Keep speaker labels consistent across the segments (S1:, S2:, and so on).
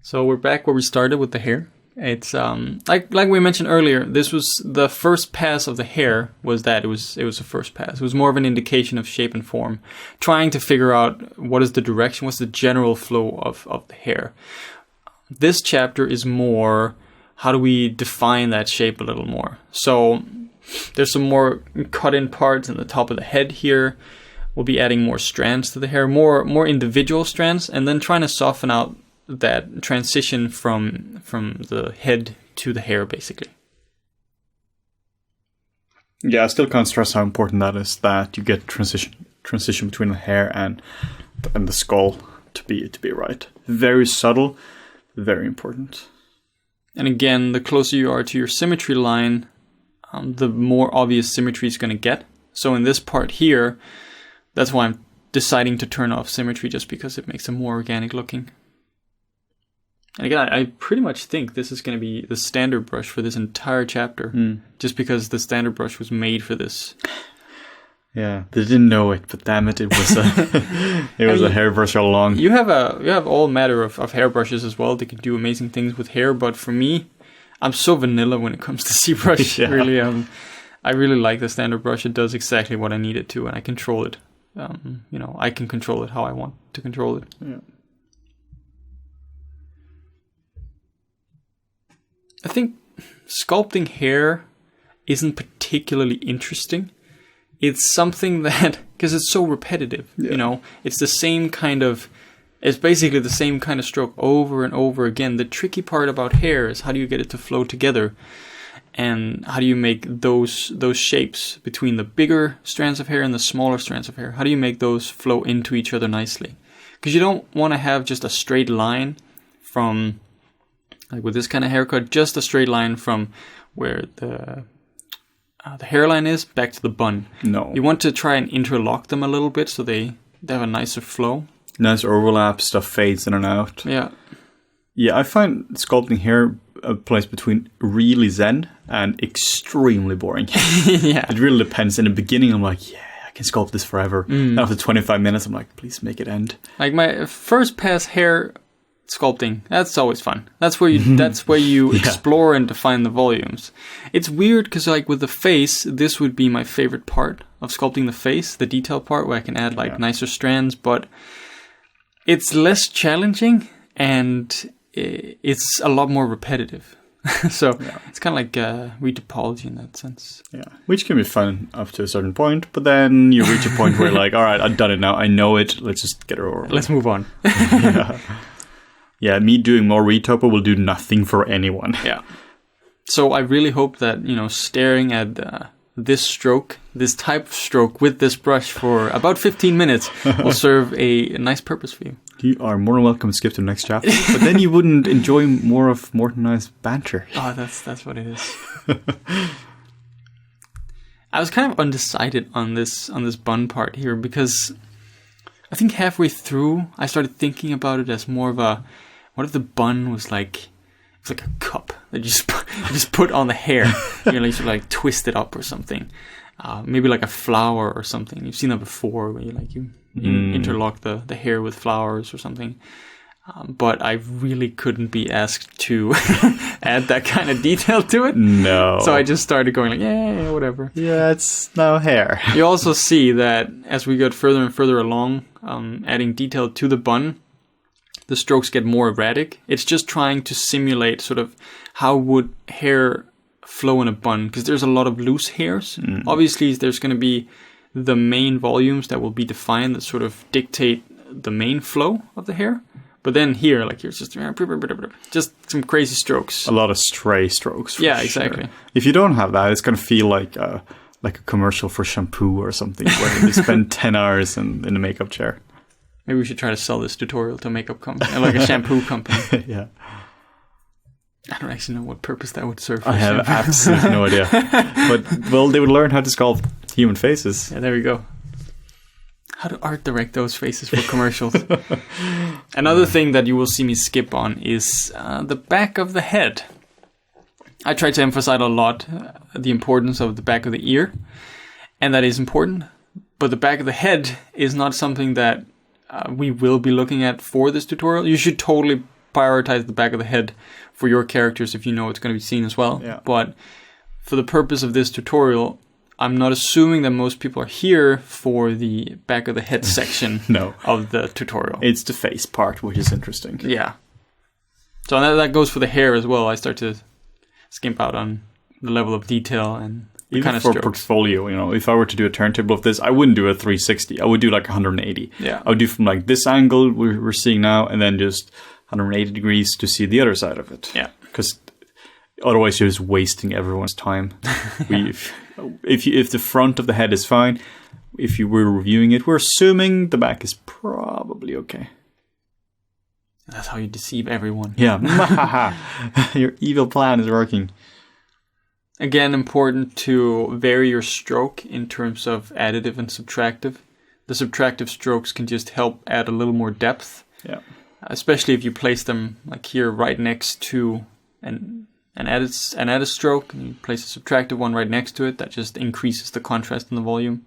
S1: So we're back where we started with the hair. It's like we mentioned earlier. This was the first pass of the hair. It was a first pass. It was more of an indication of shape and form, trying to figure out what is the direction, what's the general flow of the hair. This chapter is more how do we define that shape a little more. So there's some more cut-in parts in the top of the head here. We'll be adding more strands to the hair, more individual strands, and then trying to soften out that transition from the head to the hair, basically.
S2: Yeah, I still can't stress how important that is, that you get transition between the hair and the skull to be right. Very subtle, very important.
S1: And again, the closer you are to your symmetry line, the more obvious symmetry is going to get. So in this part here, that's why I'm deciding to turn off symmetry, just because it makes it more organic looking. And again, I pretty much think this is going to be the standard brush for this entire chapter, just because the standard brush was made for this.
S2: Yeah, they didn't know it, but damn it, it was a hairbrush all along.
S1: You have all matter of hairbrushes as well. They can do amazing things with hair, but for me, I'm so vanilla when it comes to ZBrush.
S2: Yeah.
S1: Really, I really like the standard brush. It does exactly what I need it to, and I control it. I can control it how I want to control it.
S2: Yeah.
S1: I think sculpting hair isn't particularly interesting. It's something that, because it's so repetitive, it's it's basically the same kind of stroke over and over again. The tricky part about hair is how do you get it to flow together? And how do you make those shapes between the bigger strands of hair and the smaller strands of hair? How do you make those flow into each other nicely? Because you don't want to have just a straight line from, like with this kind of haircut, just a straight line from where the hairline is back to the bun.
S2: No.
S1: You want to try and interlock them a little bit so they have a nicer flow.
S2: Nice overlap, stuff fades in and out.
S1: Yeah.
S2: Yeah, I find sculpting hair a place between really zen and extremely boring.
S1: Yeah.
S2: It really depends. In the beginning, I'm like, yeah, I can sculpt this forever. After 25 minutes, I'm like, please make it end.
S1: Like my first pass hair sculpting, that's always fun. That's where you explore and define the volumes. It's weird because like with the face, this would be my favorite part of sculpting the face, the detail part where I can add nicer strands, but it's less challenging and it's a lot more repetitive. So it's kind of like read topology in that sense.
S2: Yeah, which can be fun up to a certain point, but then you reach a point where you're like, all right, I've done it now. I know it. Let's just get it over.
S1: Let's move on.
S2: Yeah, me doing more retopo will do nothing for anyone.
S1: Yeah. So I really hope that, staring at this type of stroke with this brush for about 15 minutes will serve a nice purpose for you.
S2: You are more than welcome to skip to the next chapter, but then you wouldn't enjoy more of Morten and I's banter.
S1: Oh, that's what it is. I was kind of undecided on this bun part here because I think halfway through I started thinking about it as more of a, what if the bun was like, it's like a cup that you just put on the hair, you sort of like twist it up or something. Maybe like a flower or something. You've seen that before where you interlock the hair with flowers or something. But I really couldn't be asked to add that kind of detail to it.
S2: No.
S1: So I just started going like, yeah, whatever.
S2: Yeah, it's now hair.
S1: You also see that as we got further and further along, adding detail to the bun, the strokes get more erratic. It's just trying to simulate sort of how would hair flow in a bun, because there's a lot of loose hairs. Obviously, there's going to be the main volumes that will be defined that sort of dictate the main flow of the hair. But then here, like here's just some crazy strokes.
S2: A lot of stray strokes.
S1: Yeah, exactly.
S2: Sure. If you don't have that, it's going to feel like a commercial for shampoo or something where you spend 10 hours in the makeup chair.
S1: Maybe we should try to sell this tutorial to a makeup company, like a shampoo company.
S2: Yeah.
S1: I don't actually know what purpose that would serve.
S2: I have absolutely no idea. But, well, they would learn how to sculpt human faces.
S1: Yeah, there we go. How to art direct those faces for commercials. Another thing that you will see me skip on is the back of the head. I try to emphasize a lot the importance of the back of the ear. And that is important. But the back of the head is not something that we will be looking at for this tutorial. You should totally prioritize the back of the head for your characters if you know it's going to be seen as well.
S2: Yeah.
S1: But for the purpose of this tutorial, I'm not assuming that most people are here for the back of the head section
S2: No.
S1: of the tutorial.
S2: It's the face part, which is interesting.
S1: Yeah. So that goes for the hair as well. I start to skimp out on the level of detail and the
S2: Even
S1: kind of
S2: for
S1: strokes.
S2: portfolio, if I were to do a turntable of this, I wouldn't do a 360. I would do like 180.
S1: Yeah.
S2: I would do from like this angle we're seeing now, and then just 180 degrees to see the other side of it.
S1: Yeah.
S2: Because otherwise you're just wasting everyone's time. If the front of the head is fine, if you were reviewing it, we're assuming the back is probably okay.
S1: That's how you deceive everyone.
S2: Yeah. Your evil plan is working.
S1: Again, important to vary your stroke in terms of additive and subtractive. The subtractive strokes can just help add a little more depth.
S2: Yeah.
S1: Especially if you place them like here right next to an added stroke, and you place a subtractive one right next to it, that just increases the contrast in the volume.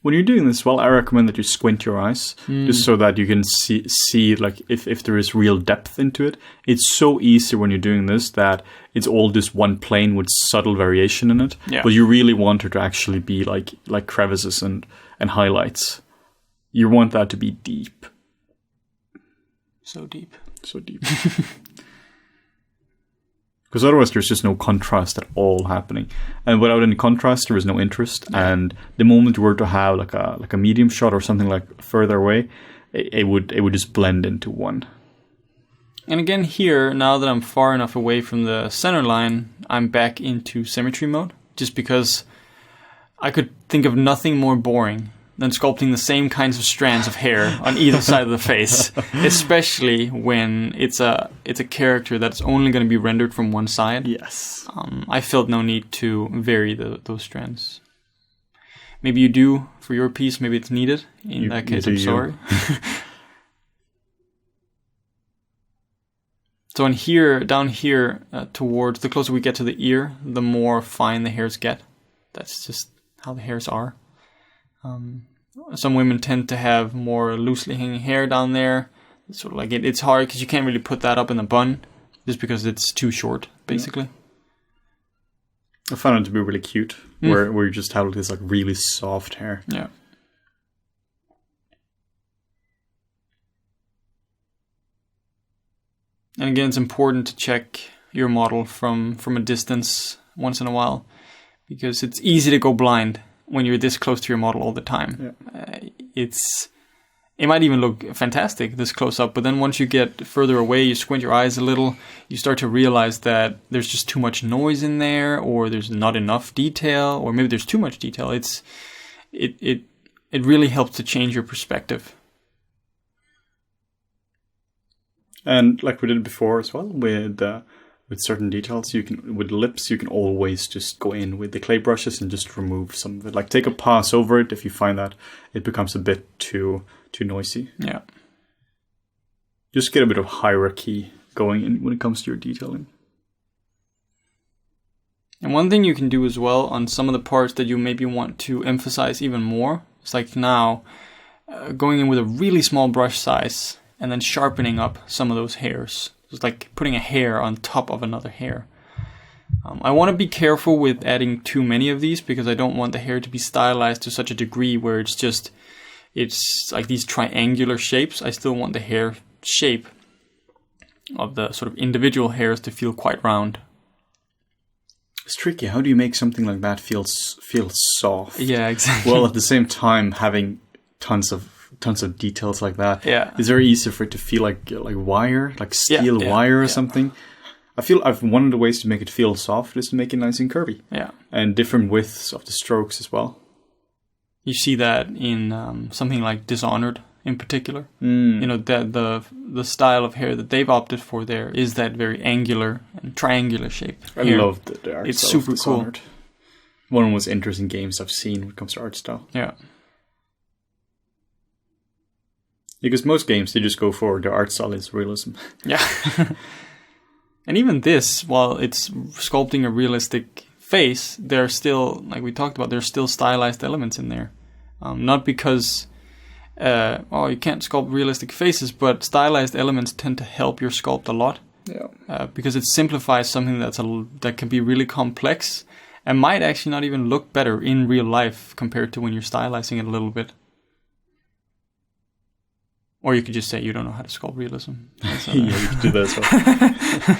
S2: When you're doing this, well, I recommend that you squint your eyes, just so that you can see like if there is real depth into it. It's so easy when you're doing this that it's all just one plane with subtle variation in it.
S1: Yeah.
S2: But you really want it to actually be like crevices and highlights. You want that to be deep.
S1: So deep.
S2: So deep. Because otherwise there's just no contrast at all happening. And without any contrast, there is no interest. Yeah. And the moment you were to have like a medium shot or something like further away, it would just blend into one.
S1: And again here, now that I'm far enough away from the center line, I'm back into symmetry mode. Just because I could think of nothing more boring than sculpting the same kinds of strands of hair on either side of the face, especially when it's a character that's only going to be rendered from one side.
S2: Yes.
S1: I felt no need to vary those strands. Maybe you do for your piece. Maybe it's needed. In that case, I'm sorry. So in here, down here, towards the closer we get to the ear, the more fine the hairs get. That's just how the hairs are. Some women tend to have more loosely hanging hair down there. Sort of like it's hard because you can't really put that up in the bun just because it's too short, basically.
S2: I found it to be really cute, where you just have this like really soft hair.
S1: Yeah. And again, it's important to check your model from a distance once in a while, because it's easy to go blind when you're this close to your model all the time. Yeah. It might even look fantastic this close up, but then once you get further away, you squint your eyes a little, you start to realize that there's just too much noise in there, or there's not enough detail, or maybe there's too much detail. It really helps to change your perspective.
S2: And like we did before as well, with certain details, with lips, you can always just go in with the clay brushes and just remove some of it. Like take a pass over it if you find that it becomes a bit too noisy.
S1: Yeah.
S2: Just get a bit of hierarchy going in when it comes to your detailing.
S1: And one thing you can do as well on some of the parts that you maybe want to emphasize even more, it's like now going in with a really small brush size and then sharpening up some of those hairs. It's like putting a hair on top of another hair. I want to be careful with adding too many of these because I don't want the hair to be stylized to such a degree where it's like these triangular shapes. I still want the hair shape of the sort of individual hairs to feel quite round.
S2: It's tricky. How do you make something like that feel soft?
S1: Yeah, exactly.
S2: Well, at the same time, having tons of details like that.
S1: Yeah.
S2: It's very easy for it to feel like wire, like steel wire or something. I feel one of the ways to make it feel soft is to make it nice and curvy.
S1: Yeah. And
S2: different widths of the strokes as well.
S1: You see that in something like Dishonored in particular.
S2: You
S1: know, that the style of hair that they've opted for there is that very angular and triangular shape.
S2: I love the art
S1: It's
S2: style
S1: super
S2: of Dishonored. Cool. One of the most interesting games I've seen when it comes to art style.
S1: Yeah.
S2: Because most games, they just go for the art style is realism.
S1: Yeah. And even this, while it's sculpting a realistic face, there's still, like we talked about, there's still stylized elements in there. Not because you can't sculpt realistic faces, but stylized elements tend to help your sculpt a lot.
S2: Yeah.
S1: Because it simplifies something that can be really complex and might actually not even look better in real life compared to when you're stylizing it a little bit. Or you could just say you don't know how to sculpt realism.
S2: Yeah, you could do that as well.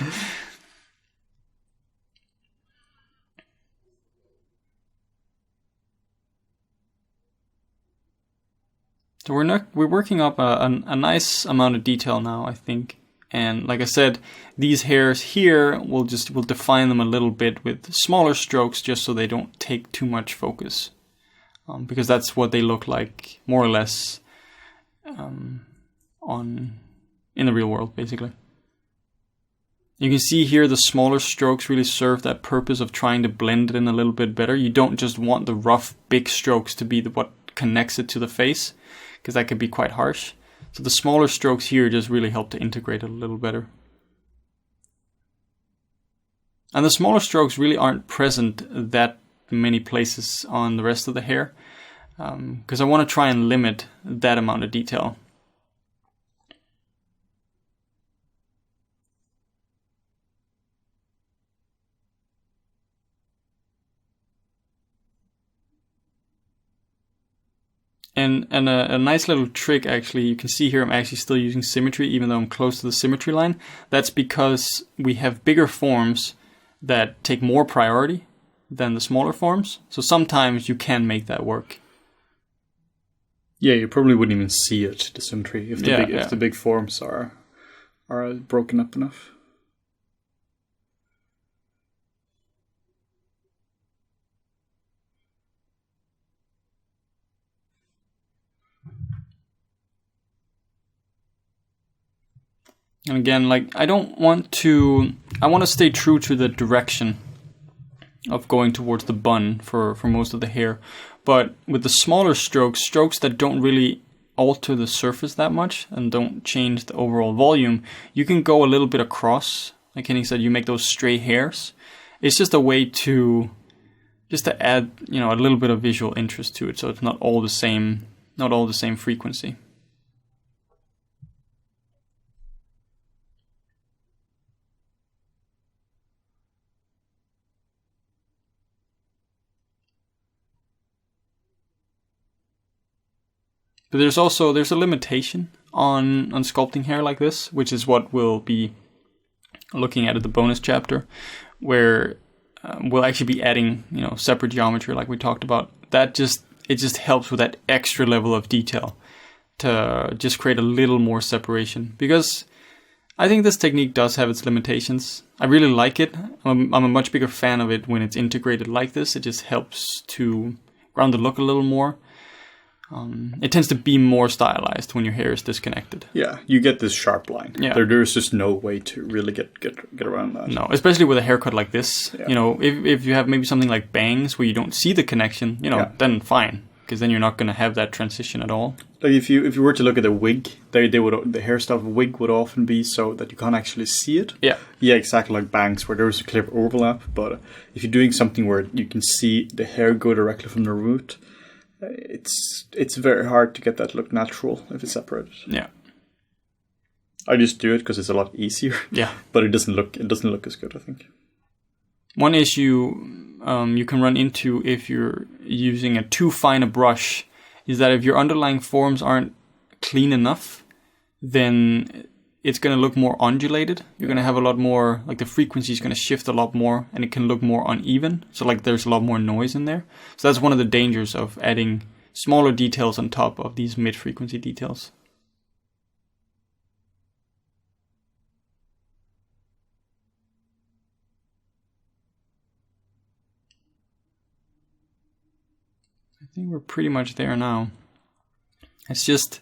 S1: So we're working up a nice amount of detail now, I think. And like I said, these hairs here, we'll define them a little bit with smaller strokes just so they don't take too much focus. Because that's what they look like, more or less, in the real world, basically. You can see here the smaller strokes really serve that purpose of trying to blend it in a little bit better. You don't just want the rough, big strokes to be what connects it to the face, because that could be quite harsh. So the smaller strokes here just really help to integrate it a little better. And the smaller strokes really aren't present that many places on the rest of the hair, because I want to try and limit that amount of detail. And a nice little trick, actually, you can see here I'm actually still using symmetry even though I'm close to the symmetry line. That's because we have bigger forms that take more priority than the smaller forms. So sometimes you can make that work.
S2: Yeah, you probably wouldn't even see it, the symmetry, if the big forms are broken up enough.
S1: And again, I want to stay true to the direction of going towards the bun for most of the hair. But with the smaller strokes that don't really alter the surface that much and don't change the overall volume, you can go a little bit across. Like Henning said, you make those stray hairs. It's just a way to add, a little bit of visual interest to it, so it's not all the same frequency. But there's a limitation on sculpting hair like this, which is what we'll be looking at the bonus chapter, where we'll actually be adding, separate geometry like we talked about. It just helps with that extra level of detail to just create a little more separation. Because I think this technique does have its limitations. I really like it. I'm a much bigger fan of it when it's integrated like this. It just helps to ground the look a little more. It tends to be more stylized when your hair is disconnected.
S2: Yeah, you get this sharp line.
S1: Yeah.
S2: There's just no way to really get around that.
S1: No, especially with a haircut like this. Yeah. If you have maybe something like bangs where you don't see the connection, then fine, because then you're not going to have that transition at all.
S2: Like if you were to look at a wig, the hairstyle of a wig would often be so that you can't actually see it.
S1: Yeah.
S2: Yeah, exactly like bangs where there's a clear overlap. But if you're doing something where you can see the hair go directly from the root, it's very hard to get that look natural if it's separated.
S1: Yeah.
S2: I just do it because it's a lot easier.
S1: Yeah.
S2: But it doesn't look as good, I think.
S1: One issue you can run into if you're using a too fine a brush is that if your underlying forms aren't clean enough, then it's going to look more undulated. You're going to have a lot more, the frequency is going to shift a lot more, and it can look more uneven. So there's a lot more noise in there. So that's one of the dangers of adding smaller details on top of these mid-frequency details. I think we're pretty much there now. It's just...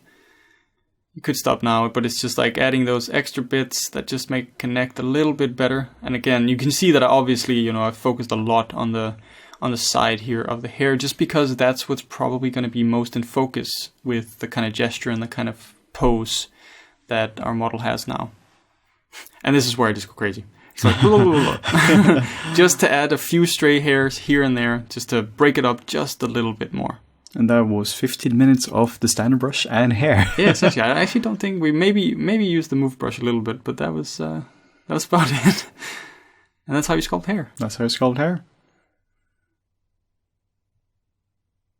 S1: You could stop now, but it's just adding those extra bits that just make connect a little bit better. And again, you can see that obviously, I've focused a lot on the side here of the hair, just because that's what's probably going to be most in focus with the kind of gesture and the kind of pose that our model has now. And this is where I just go crazy. It's just to add a few stray hairs here and there, just to break it up just a little bit more.
S2: And that was 15 minutes of the standard brush and hair.
S1: Yeah, essentially. I actually don't think we maybe used the move brush a little bit, but that was about it. And that's how you sculpt hair.
S2: That's how you sculpt hair.